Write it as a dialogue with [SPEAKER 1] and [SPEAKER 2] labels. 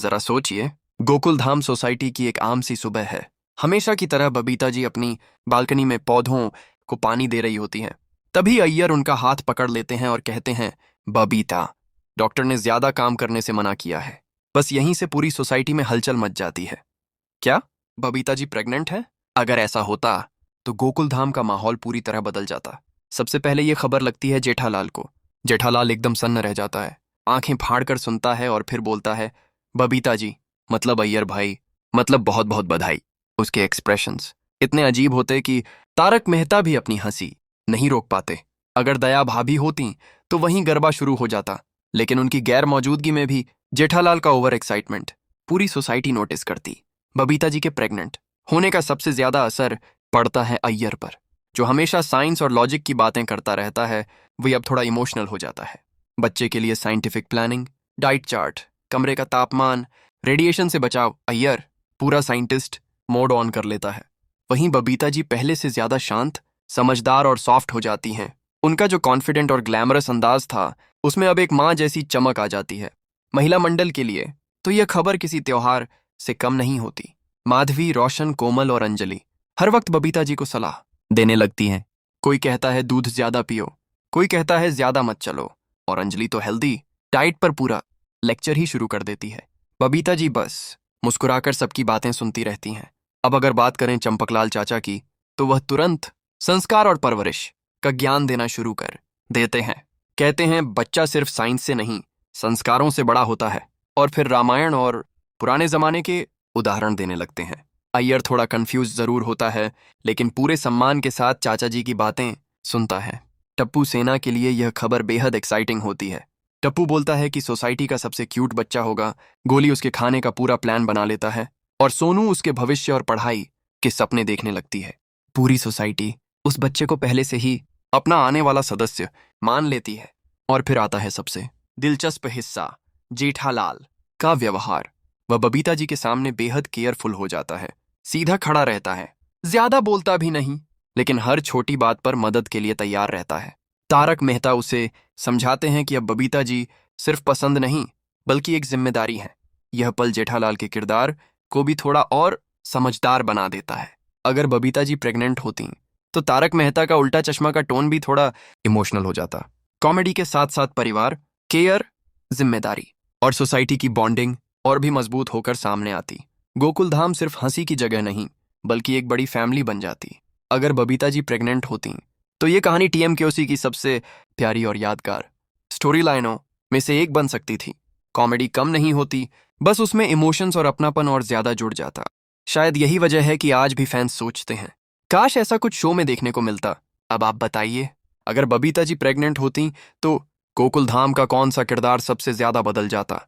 [SPEAKER 1] जरा सोचिए, गोकुल धाम सोसाइटी की एक आम सी सुबह है। हमेशा की तरह बबीता जी अपनी बालकनी में पौधों को पानी दे रही होती हैं। तभी अय्यर उनका हाथ पकड़ लेते हैं और कहते हैं, बबीता, डॉक्टर ने ज्यादा काम करने से मना किया है। बस यहीं से पूरी सोसाइटी में हलचल मच जाती है। क्या बबीता जी प्रेग्नेंट है? अगर ऐसा होता तो गोकुल धाम का माहौल पूरी तरह बदल जाता। सबसे पहले ये खबर लगती है जेठालाल को। जेठालाल एकदम सन्न रह जाता है, आंखें फाड़ कर सुनता है और फिर बोलता है, बबीता जी, मतलब अय्यर भाई, मतलब बहुत बहुत बधाई। उसके एक्सप्रेशंस इतने अजीब होते कि तारक मेहता भी अपनी हंसी नहीं रोक पाते। अगर दया भाभी होती तो वहीं गरबा शुरू हो जाता, लेकिन उनकी गैर मौजूदगी में भी जेठालाल का ओवर एक्साइटमेंट पूरी सोसाइटी नोटिस करती। बबीता जी के प्रेग्नेंट होने का सबसे ज्यादा असर पड़ता है अय्यर पर, जो हमेशा साइंस और लॉजिक की बातें करता रहता है। वही अब थोड़ा इमोशनल हो जाता है। बच्चे के लिए साइंटिफिक प्लानिंग, डाइट चार्ट, कमरे का तापमान, रेडिएशन से बचाव, अय्यर पूरा साइंटिस्ट मोड ऑन कर लेता है। वहीं बबीता जी पहले से ज्यादा शांत, समझदार और सॉफ्ट हो जाती हैं। उनका जो कॉन्फिडेंट और ग्लैमरस अंदाज था, उसमें अब एक माँ जैसी चमक आ जाती है। महिला मंडल के लिए तो यह खबर किसी त्योहार से कम नहीं होती। माधवी, रोशन, कोमल और अंजलि हर वक्त बबीता जी को सलाह देने लगती हैं। कोई कहता है दूध ज्यादा पियो, कोई कहता है ज्यादा मत चलो, और अंजलि तो हेल्दी डाइट पर पूरा लेक्चर ही शुरू कर देती है। बबीता जी बस मुस्कुराकर सबकी बातें सुनती रहती हैं। अब अगर बात करें चंपकलाल चाचा की, तो वह तुरंत संस्कार और परवरिश का ज्ञान देना शुरू कर देते हैं। कहते हैं बच्चा सिर्फ साइंस से नहीं, संस्कारों से बड़ा होता है। और फिर रामायण और पुराने जमाने के उदाहरण देने लगते हैं। अय्यर थोड़ा कंफ्यूज जरूर होता है, लेकिन पूरे सम्मान के साथ चाचा जी की बातें सुनता है। टप्पू सेना के लिए यह खबर बेहद एक्साइटिंग होती है। टप्पू बोलता है कि सोसाइटी का सबसे क्यूट बच्चा होगा। गोली उसके खाने का पूरा प्लान बना लेता है और सोनू उसके भविष्य और पढ़ाई के सपने देखने लगती है। पूरी सोसाइटी उस बच्चे को पहले से ही अपना आने वाला सदस्य मान लेती है। और फिर आता है सबसे दिलचस्प हिस्सा, जेठालाल का व्यवहार। वह बबीता जी के सामने बेहद केयरफुल हो जाता है। सीधा खड़ा रहता है, ज्यादा बोलता भी नहीं, लेकिन हर छोटी बात पर मदद के लिए तैयार रहता है। तारक मेहता उसे समझाते हैं कि अब बबीता जी सिर्फ पसंद नहीं, बल्कि एक जिम्मेदारी है। यह पल जेठालाल के किरदार को भी थोड़ा और समझदार बना देता है। अगर बबीता जी प्रेग्नेंट होती तो तारक मेहता का उल्टा चश्मा का टोन भी थोड़ा इमोशनल हो जाता। कॉमेडी के साथ साथ परिवार, केयर, जिम्मेदारी और सोसाइटी की बॉन्डिंग और भी मजबूत होकर सामने आती। गोकुल धाम सिर्फ हंसी की जगह नहीं, बल्कि एक बड़ी फैमिली बन जाती। अगर बबीता जी प्रेग्नेंट होती तो ये कहानी टीएमकेओसी की सबसे प्यारी और यादगार स्टोरी लाइनों में से एक बन सकती थी। कॉमेडी कम नहीं होती, बस उसमें इमोशंस और अपनापन और ज्यादा जुड़ जाता। शायद यही वजह है कि आज भी फैंस सोचते हैं, काश ऐसा कुछ शो में देखने को मिलता। अब आप बताइए, अगर बबीता जी प्रेग्नेंट होती तो गोकुल धाम का कौन सा किरदार सबसे ज्यादा बदल जाता?